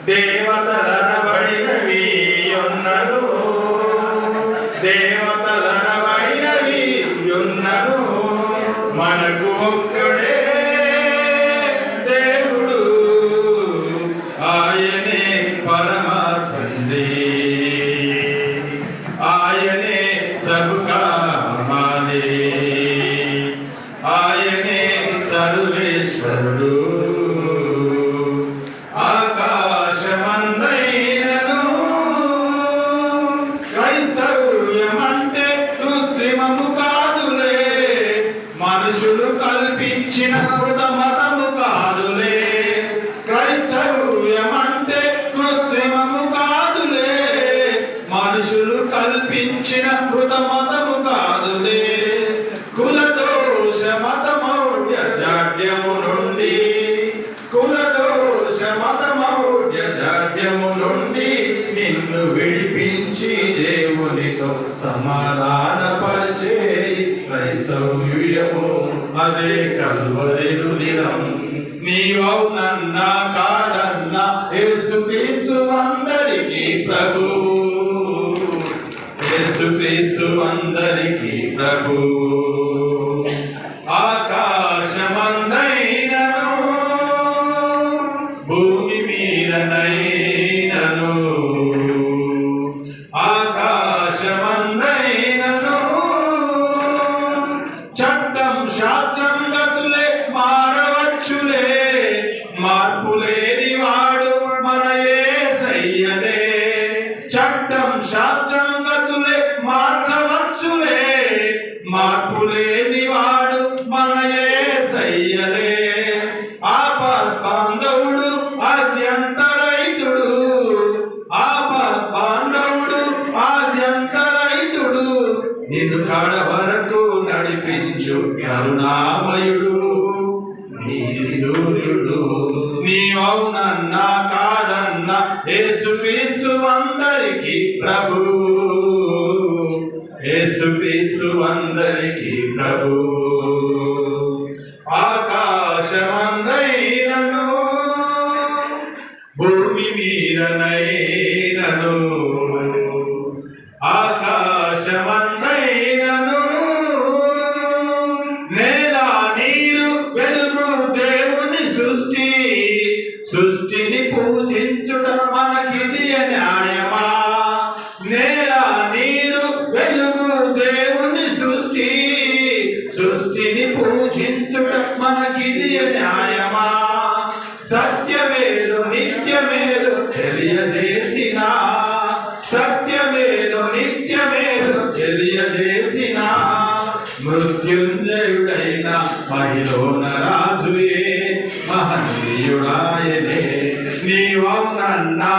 దేవతలనబడినవి ఉన్నను, దేవతలనబడినవి ఉన్నను, మనకు ఒక్కడే దేవుడు, ఆయనే పరమ తండ్రి, ఆయనే సబ్కా మాలిక్, ఆయనే సర్వేశ్వరుడు. ఆకాశమందైనను క్రైస్తవ్యమంటే కృత్రిమము కాదులే, మనుషులు కల్పించిన మృత మతము కాదులే. క్రైస్తవ్యమంటే కృత్రిమము కాదులే, మనుషులు కల్పించిన మృత మతము కాదులే. కులదోష మతమౌఢ్య జాడ్యము నుండి, కులదోష మతమౌఢ్య జాడ్యము నుండి నిన్ను విడిపించి దేవునితో సమాధానపరిచే క్రైస్తవ్యము, అదే కల్వరి రుధిరం. నీవవునన్నా కాదన్నా యేసుక్రీస్తు అందరికీ ప్రభువు, యేసుక్రీస్తు అందరికీ ప్రభువు. ఆకాశమందైనను భూమి మీదనైనను, ఆకాశమందైనను చట్టం శాస్త్రం గతులే మారవచ్చులే, మార్పులేని వాడు మన యేసయ్యనే. చట్టం శాస్త్రం గతులే మార్చవచ్చులే, మార్పులేని వాడు మన యేసయ్యనే. ఆపద్బాంధవుడు ఆద్యంతరైతుడు, ఆపద్బాంధవుడు ఆద్యంతరైతుడు, నిన్ను కడ వరకు నడిపించు కరుణామయుడు, నీ సూర్యుడు. నీవవునన్నా కాదన్నా యేసుక్రీస్తు అందరికీ ప్రభువు, యేసుక్రీస్తు అందరికీ ప్రభువు. ఆకాశమందైనను భూమి మీదనైనను, ఆకాశమందైనను నేల నీరు వెలుగు దేవుని సృష్టి, సృష్టిని పూజించుట మనకిది న్యాయమా. నేల నీరు వెలుగు దేవుని సృష్టి, సృష్టిని పూజించుట మనకిది న్యాయమా. సత్యమేదో నిత్యమేదో తెలియజేసిన, సత్యమేదో నిత్యమేదో తెలియజేసిన మృత్యుంజయుడైన మహిళోన రాజుయే, మహనీయుడాయనే. నీవవునన్నా